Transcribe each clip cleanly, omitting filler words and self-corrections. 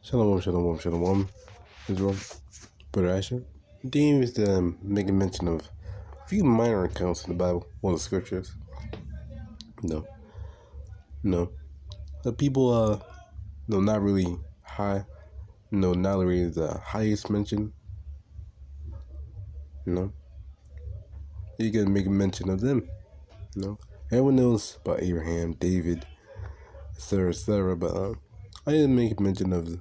Shalom. Israel, Brother Asher. Dean is to make a mention of a few minor accounts in the Bible, one of the scriptures. No. The people, not really high. Not really the highest mention. You can make a mention of them. Everyone knows about Abraham, David, etc., but I didn't make mention of the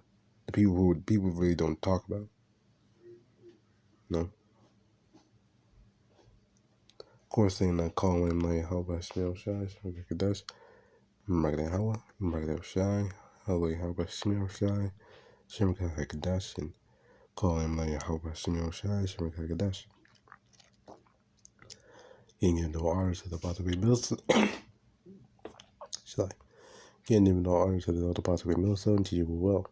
people who people really don't talk about. Of course, they're not calling like Yahawashi, QADASH, YAHAWAH, RAWCHAA, Yahawashi, QADASH, and call him like Yahawashi, QADASH. He didn't give no orders to the Apothecary Millstone. He didn't give no orders to the Apothecary Millstone to you well.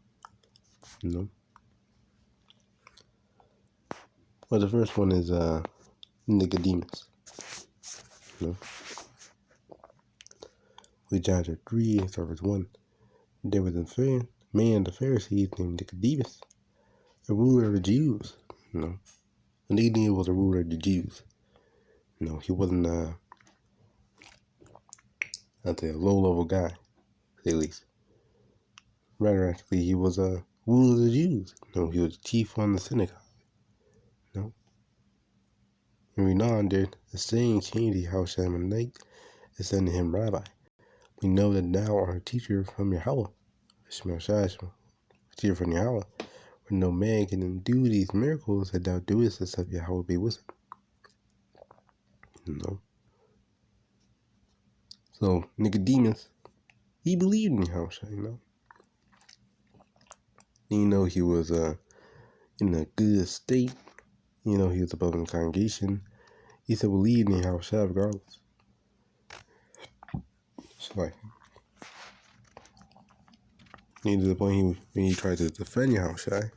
Well, the first one is Nicodemus. We John 3, verse 1. There was a man of the Pharisees named Nicodemus, a ruler of the Jews. Nicodemus was a ruler of the Jews. He wasn't I'd say a low-level guy, at least. Rather, actually, he was a ruler of the Jews. He was chief on the synagogue. And we know there, the saying came to Yahawashi in the night and said to him, Rabbi, we know that thou art a teacher from Yahawashi, teacher from Yahawashi, for no man can do these miracles that thou doest except Yahawashi be with him. So Nicodemus, he believed in Yahawashi, He was in a good state. He was above in the congregation. He still believed in Yahawashi regardless. To the point when he tried to defend Yahawashi,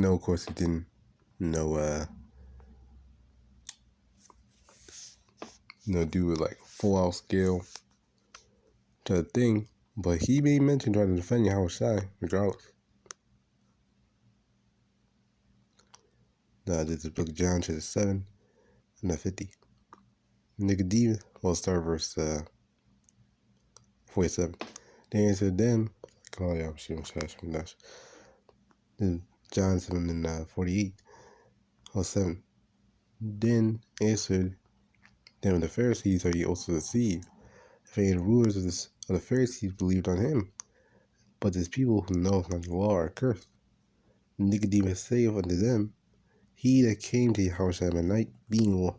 of course he didn't, do it like full-out scale to the thing, but he made mention trying to defend Yahawashi regardless. This is the book of John, chapter 7, and 50. Nicodemus, we'll start verse 47. They answered them, John 7 and 48, or 7. Then answered them the Pharisees, are ye also deceived? If any of the rulers of the Pharisees believed on him, but this people who know not the law are cursed. Nicodemus saith unto them, he that came to Yahawashi at night, being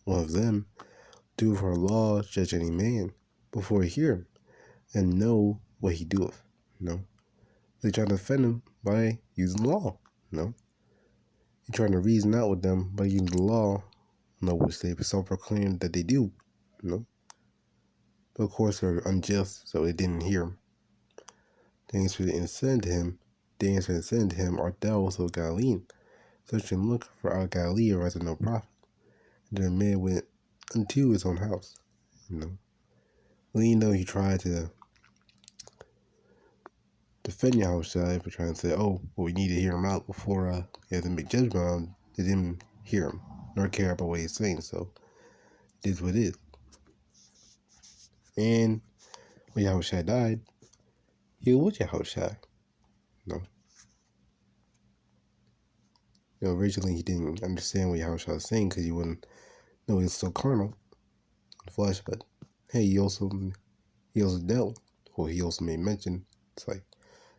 one of them, do for law judge any man before he hear him, and know what he doeth. They try to defend him by using the law. You're trying to reason out with them by using the law, which they self-proclaim that they do. But of course they're unjust, so they didn't hear him. They answered and said to him, art thou also a Galilean? Search and look for our Galilee, or as no prophet. And the man went unto his own house. Well, he tried to defend Yahawashi for trying to say, we need to hear him out before he has to make judgment on him. They didn't hear him, nor care about what he's saying, so it is what it is. And when Yahawashi died, he was with Yahawashi. Originally he didn't understand what Yahawashi was saying because he wouldn't know he was so carnal in the flesh, but hey, he also dealt, or he also made mention, it's like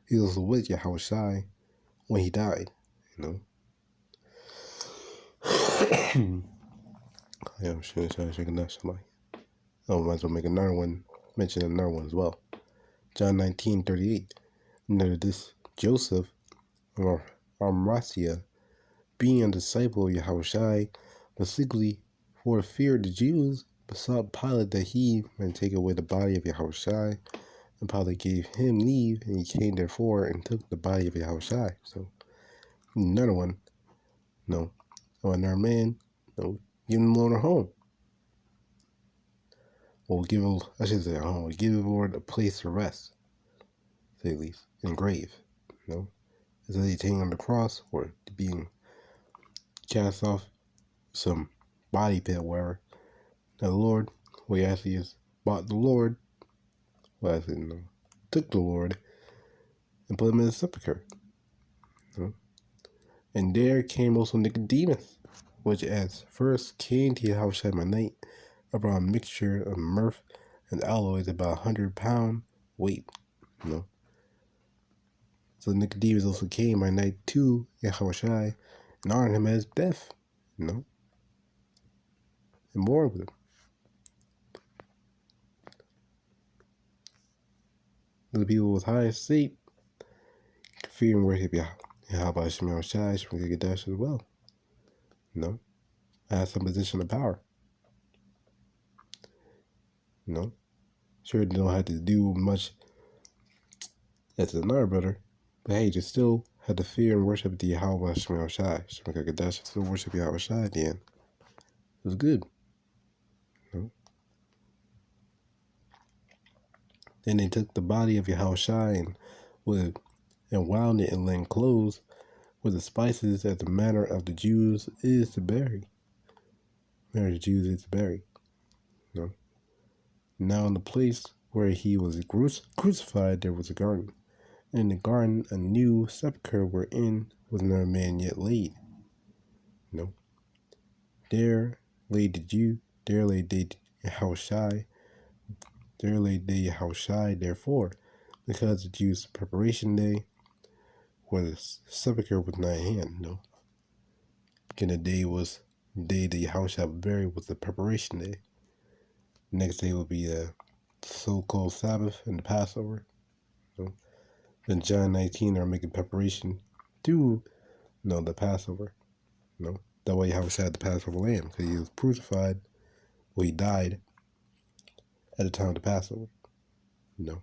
he was also with Yahawashi when he died, Might as well make another one, mention another one as well. John 19:38. Now this Joseph of Arimathea, being a disciple of Yahawashi, but secretly for fear of the Jews, besought Pilate that he might take away the body of Yahawashi. And Pilate gave him leave, and he came therefore and took the body of Yahawashi. So Another one, no, or another man, no, give the Lord a home. Or give, I should say a home, or give the Lord a place to rest, say at least, in a grave, no. Is that he hanging on the cross or being cast off some body pit, wherever. Now the Lord, what he actually is, bought the Lord, well actually no, took the Lord and put him in a sepulchre. No? And there came also Nicodemus, which as first came to Yahawashi by night, brought a mixture of myrrh and aloes about 100-pound weight. No. So Nicodemus also came by night to Yahawashi and honored him as death. No. And mourned with him. The people with high estate fear and worship Yahawashi from QADASH as well. No. Has some position of power. No. Sure, they don't have to do much as another brother, but hey, they still had to fear and worship the Yahawashi from QADASH, still worship Yahawashi at the end. It was good. No. Then they took the body of Yahawashi and wound it in linen clothes with the spices as the manner of the Jews is to bury. Manner of the Jews is to bury. No. Now in the place where he was crucified there was a garden. And in the garden a new sepulchre wherein was no man yet laid. No. There laid they Yahawashi. There laid they Yahawashi, therefore, because the Jews' preparation day, where the sepulchre was not at hand. No. Again, the day the Yahawashi would bury was the preparation day. The next day would be the so-called Sabbath and the Passover. No. Then John 19 are making preparation to the Passover. No. That way Yahawashi had the Passover lamb, because he was crucified, well, he died at the time of the Passover. No.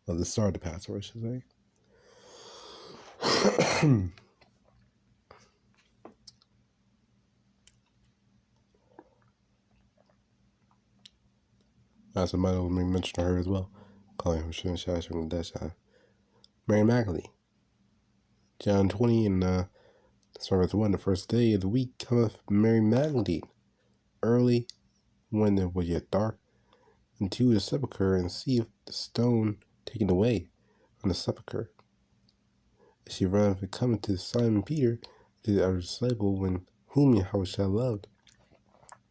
Or the start of the Passover, I should say. Somebody will mention her as well. Calling her Shashai from the Dash. Mary Magdalene. John 20 and verse 1. The first day of the week cometh Mary Magdalene early when it was yet dark, into the sepulchre, and seeth the stone taken away from the sepulchre. She ran and coming to Simon Peter, to the other disciple, whom Yahawashi loved,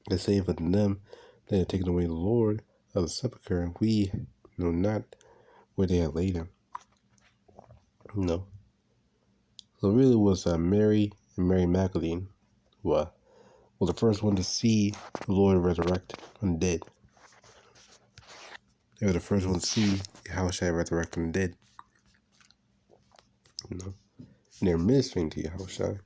and saith unto them, they had taken away the Lord of the sepulchre, and we know not where they had laid him. No. So it really was Mary and Mary Magdalene who were the first one to see the Lord resurrect from the dead. They were the first one to see Yahawashi resurrect from the dead. And they're ministering to Yahawashi.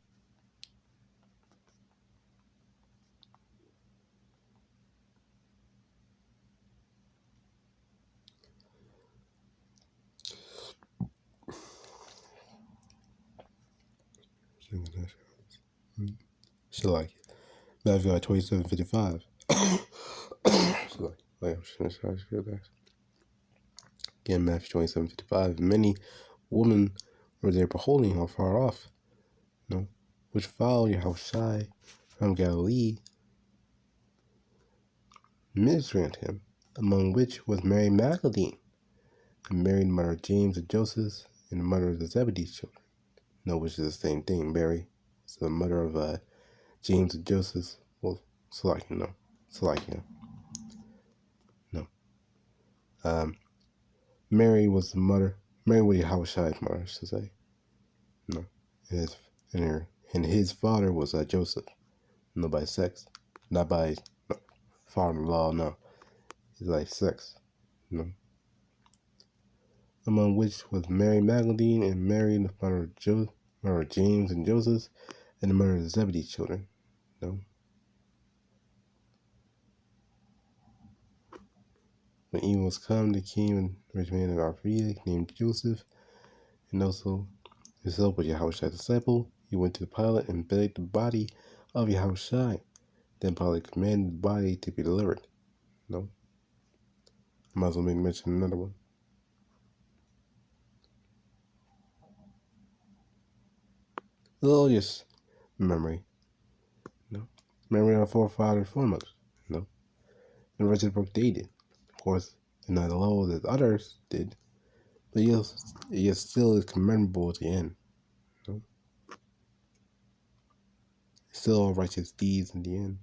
Shalahayam. Matthew 27:55. Again, Matthew 27:55. Many women were there beholding him far off, which followed Yahawashi from Galilee, ministering to him, among which was Mary Magdalene, and Mary, the mother of James and Joseph, and the mother of the Zebedee's children. Which is the same thing. Mary is the mother of James and Joseph. Well, Salakia. Mary was the mother. Mary was Yahawashi's mother, I should say. And his father was Joseph. No, by sex, not by father-in-law. No, it's like sex. Among which was Mary Magdalene, and Mary, the mother of James and Joseph, and the mother of the Zebedee's children. When even was come, there came a rich man of Arimathea named Joseph, and also himself was Yahawashi's disciple, he went to the Pilate and begged the body of Yahawashi. Then Pilate commanded the body to be delivered. No? I might as well mention another one. Just memory. No? Memory of our forefathers, foremothers. No? And Richard Brooke dated. Of course, not as low as others did, but yet still is commendable at the end. No? Still righteous deeds in the end.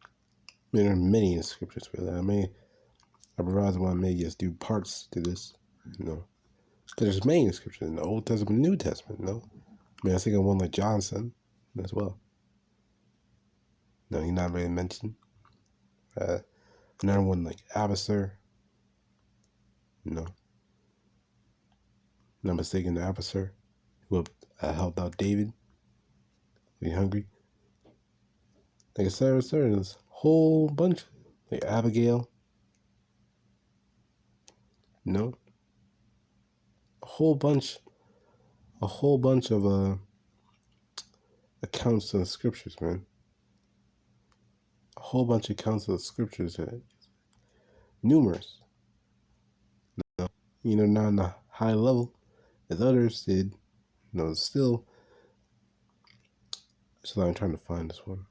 I mean, there are many in scriptures for that. I rather want to just do parts to this, because there's many in scripture in the Old Testament, New Testament, I think of one like Johnson as well. No, he's not really mentioned. Another one like Abasar. No, not mistaken, the Abasar, who helped out David. Be hungry. Like I said, there's a whole bunch, like Abigail. No, a whole bunch of accounts in the scriptures, man. A whole bunch of accounts of the scriptures, numerous. Not on a high level as others did. Still. So I'm trying to find this one.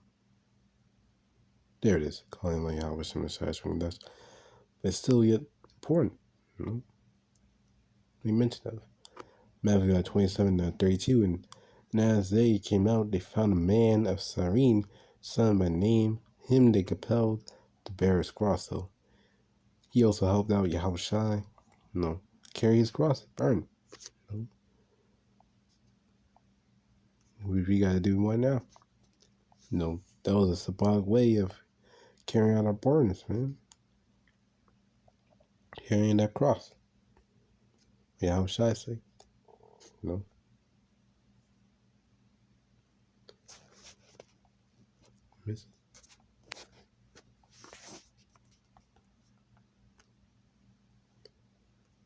There it is. Calling like Yahawashi Messiah from QADASH. But it's still yet important. We mentioned that. Matthew 27:32, and as they came out, they found a man of Cyrene, son by name. Him they compelled to bear his cross, though. He also helped out Yahawashi, carry his cross, burn. We gotta do one now. That was a symbolic way of carrying out our burdens, man. Carrying that cross. Yahawashi say,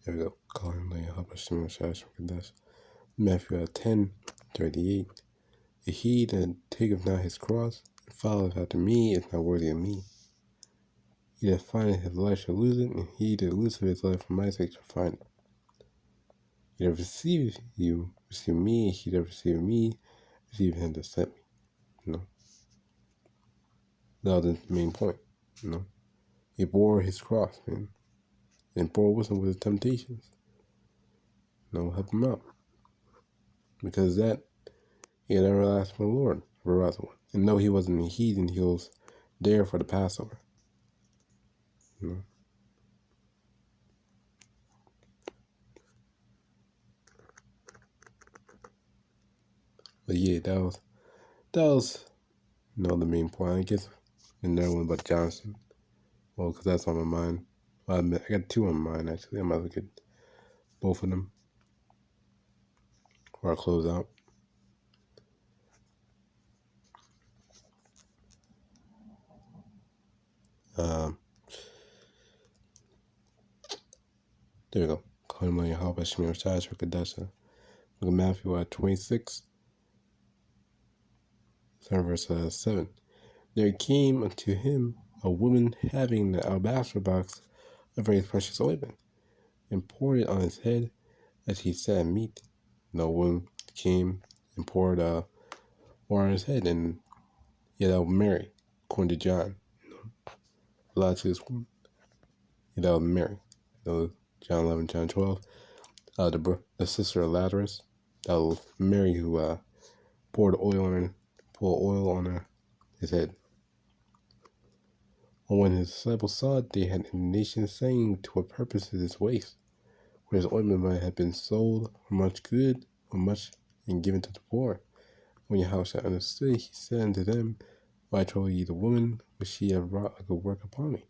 There we go. Calling like Yahawashi Messiah from QADASH. Matthew 10:38. He that taketh not his cross and followeth after me is not worthy of me. He that findeth his life shall lose it, and he that loseth his life for my sake shall find it. He that receives you, receive me, and he that receiveth me, receive him that sent me. That was the main point. He bore his cross, man. And bore with him with his temptations. Help him out. Because that he had everlasting from the Lord, and no, he wasn't a heathen, he was there for the Passover. But yeah, that was the main point, I guess. And another one about Johnson. Well, because that's on my mind. Well, I got two on my mind, actually. I might as well get both of them before I close out. There we go. Calling my Yahawashi Messiah from QADASH. Look at Matthew 26, verse 7. There came unto him a woman having the alabaster box of very precious ointment, and poured it on his head as he sat at meat. No one came and poured water on his head, and that was Mary, according to John. A lot to this woman. That was Mary. John 11, John 12. The sister of Lazarus. That was Mary who poured oil on his head. And when his disciples saw it, they had indignation, saying, to what purpose is this waste? For his ointment might have been sold for much good, or much, and given to the poor. When Yahawashi understood, he said unto them, why trouble ye the woman, for she have wrought a good work upon me?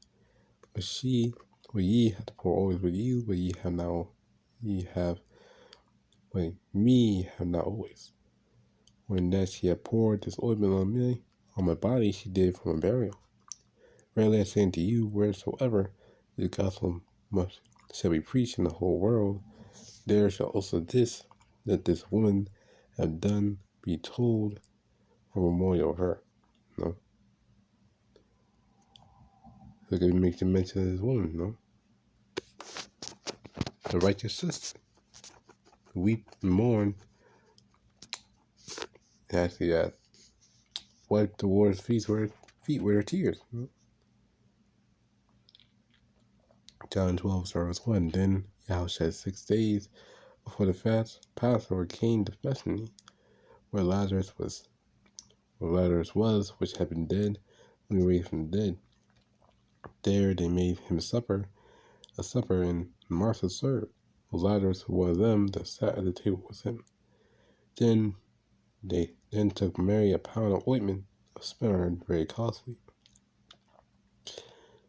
But ye have to pour always with you, but me have not always. When that she had poured this ointment on my body, she did it for my burial. Verily I say unto you, wheresoever the gospel shall be preached in the whole world, there shall also that this woman have done be told for memorial of her. No. Look at make the mention of this woman, no? The righteous sister. Weep and mourn. Actually, wipe the warrior's feet with her tears. No? John 12, verse 1. Then Yahawashi 6 days before the Passover came to Bethany, where Lazarus was, which had been dead when he raised from the dead. There they made him a supper, and Martha served. Lazarus was one of them that sat at the table with him. Then they took Mary a pound of ointment of spikenard, very costly,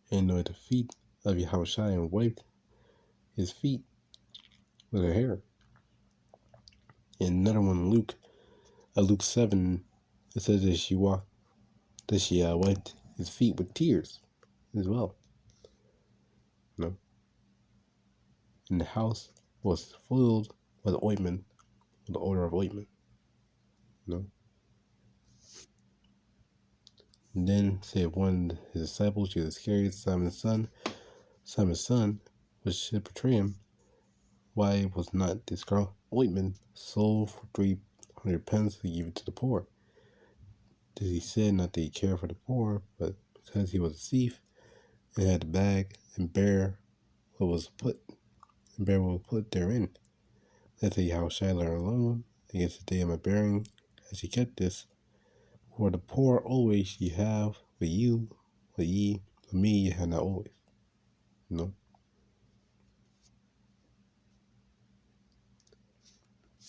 and anointed the feet of Yahawashi and wiped his feet with her hair. And another one, Luke 7, it says that she wiped his feet with tears as well. No. And the house was filled with ointment, with the odor of ointment. No. And then said one of his disciples, Jesus Iscariot, Simon's son, which should betray him, why was not this ointment sold for 300 pence to give it to the poor? This he said not that he cared for the poor, but because he was a thief and had the bag and bear what was put therein. That the Yahawashi let her alone against the day of my bearing, as she kept this. For the poor always ye have with you, with me ye have not always. No.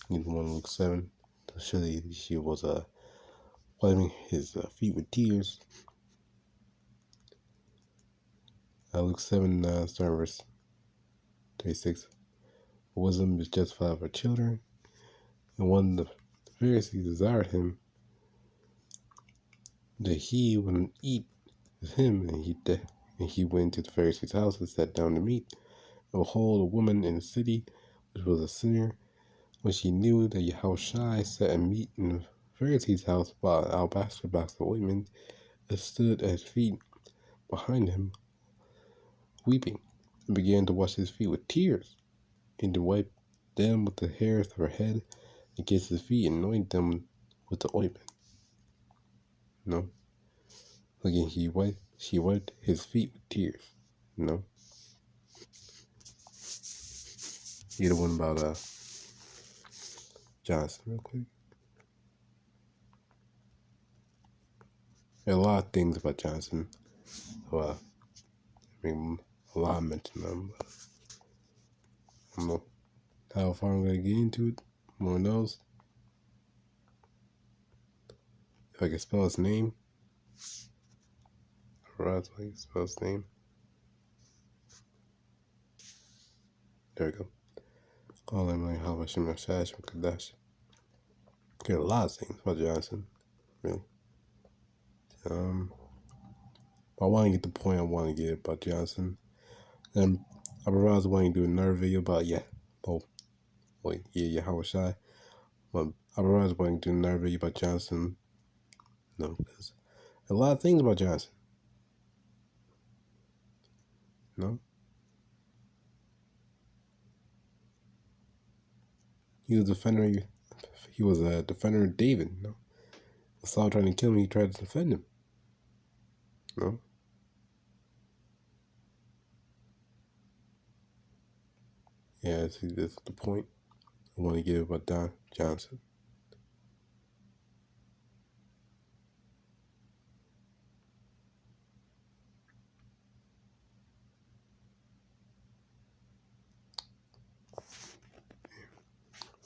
Neither one Luke 7 to show that she was wiping his feet with tears. Luke 7 starting verse 36. Wisdom is justified for children, and one of the Pharisees desired him that he would eat with him, and he went to the Pharisee's house and sat down to meat. And behold, a woman in the city, which was a sinner, when she knew that Yahawashi sat and meat in the Pharisee's house, bought an alabaster box of ointment, and stood at his feet behind him, weeping, and began to wash his feet with tears, and to wipe them with the hairs of her head against his feet, and anoint them with the ointment. No. Again, she wiped his feet with tears. No. You the one about Johnson, real quick. There are a lot of things about Johnson. So, I mean, a lot of mention them. But I don't know how far I'm gonna get into it. More knows. If I can spell his name. Alright, so I can spell his name. There we go. Call him like HALAHYAM QADASH. There are a lot of things about Johnson, really. I want to get the point I want to get about Johnson. And I was wanting to do another video about Yahawashi. But I was wanting to do another video about Johnson. No, because a lot of things about Johnson. No. He was a defender of David. No. Saul trying to kill him, he tried to defend him. No. Yeah, see, that's the point I want to give about Johnson.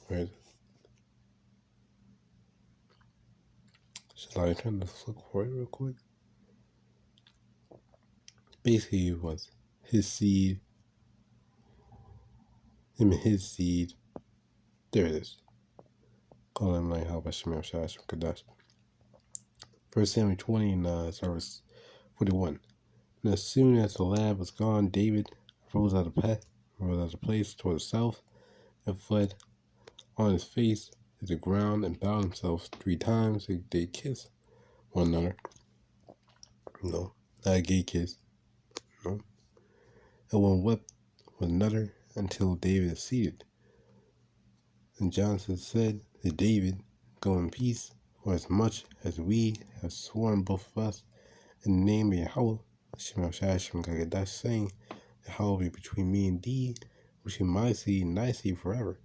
Where is it? Should I try to look for it real quick? Basically, it was his seed. Him and his seed. There it is. Call him like HALAHYAM QADASH. 1 Samuel 20 and verse 41. And as soon as the lad was gone, David rose out of the place toward the south, and fled on his face to the ground and bowed themselves 3 times. They kiss one another. Not a gay kiss. And one wept with another until David is seated. And Jonathan said to David, "Go in peace, for as much as we have sworn both of us in the name of Yahawah, saying, Yahawah be between me and thee, between my seed and thy seed forever."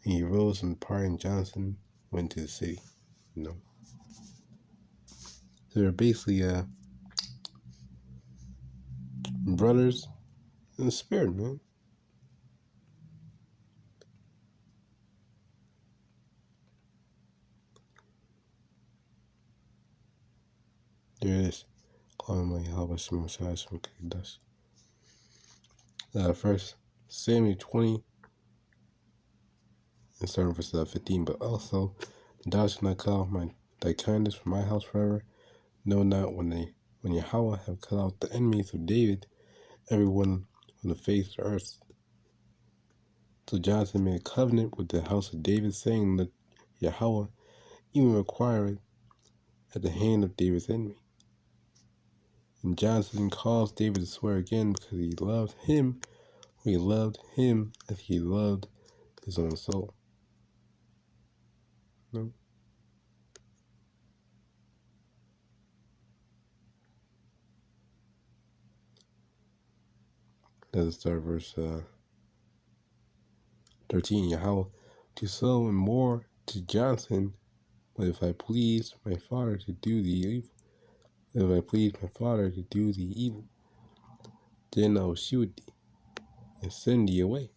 And he rose and departed, and Jonathan went to the city. So they're basically brothers in the spirit, man. There it is. Calling my YAHAWASH from QADASH. First Samuel 20 and starting verse 15. But also, thou shalt not cut off thy kindness from my house forever. Know not when Yahawah have cut out the enemies of David, everyone on the face of the earth. So Jonathan made a covenant with the house of David, saying that Yahawah even require it at the hand of David's enemy. And Jonathan caused David to swear again because he loved him as he loved his own soul. No? Let's start verse 13. Yahawah, to sow and more to Jonathan, but if I please my father to do thee evil, then I will shoot thee and send thee away,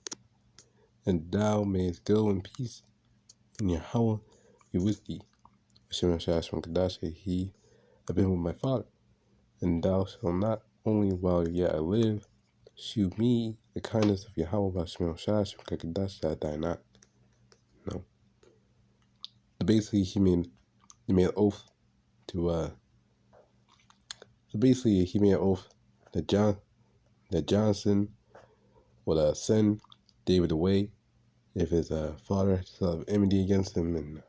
and thou mayest go in peace, and Yahawah be with thee. From QADASH, he have been with my father, and thou shalt not only while yet I live shew me the kindness of Yahawah from QADASH, that I die not. No. Basically, he made an oath to he made an oath that Jonathan would send David away if his father still have enmity against him, and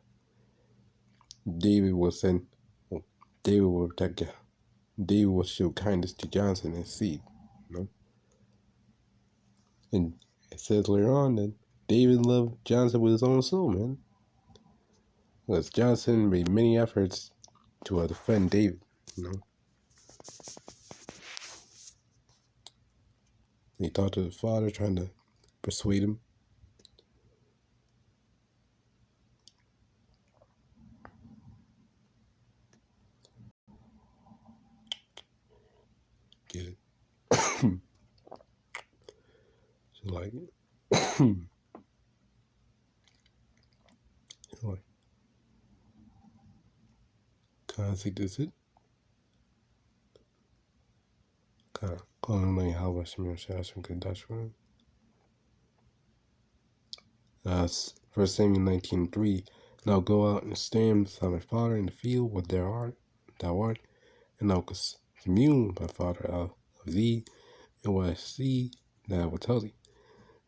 David will protect. David will show kindness to Jonathan and his seed. And it says later on that David loved Jonathan with his own soul, man. Because Jonathan made many efforts to defend David. He talked to the father, trying to persuade him. Get it? So like kind of think this it. Kind of calling like Yahawashi from QADASH. First Samuel 19:3. Now go out and stand beside my father in the field where thou art, and thou commune with my father out of thee, and what I see that I will tell thee.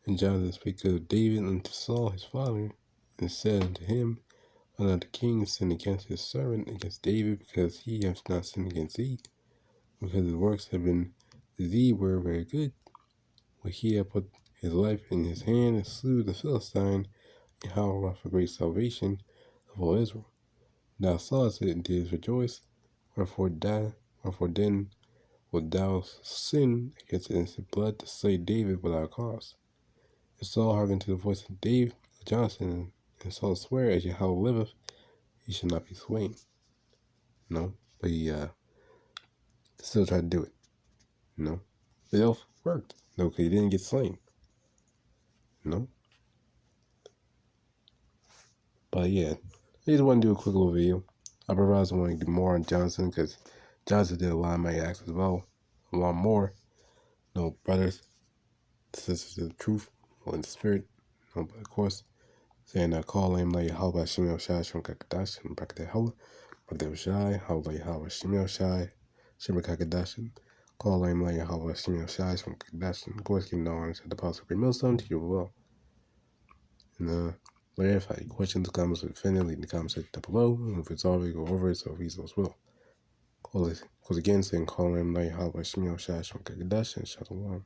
And Jonathan spake of David unto Saul his father, and said unto him, Why not the king sinned against his servant, against David, because he hath not sinned against thee, because his works have been to thee were very good. When he had put his life in his hand and slew the Philistine, Yahawah for great salvation of all Israel. Thou sawest it and didst rejoice, wherefore then wilt thou sin against innocent blood to slay David without cause? And Saul hearkened to the voice of Jonathan, and Saul sware, as Yahawah liveth, he shall not be slain. No, but he still tried to do it. No, the oath worked. No, because he didn't get slain. No. But yeah, I just want to do a quick little video. I realized I want to do more on Johnson because Johnson did a lot of my acts as well. A lot more. No, brothers, sisters of the truth, or in the spirit. No, but of course, saying I call him like Yahawashi from QADASH and back to Yahawashi. Shai, Yahawashi Shimmer QADASH. Call him like Yahawashi from QADASH. Of course, give no honor to the Apostle Great Millstone to you as well. And But if you have any questions, comments, or offended, leave in the comment section down below. And if it's already go over it, so he's as well. Cause again, saying call him like Yahawashi, QADASH, and Shalom.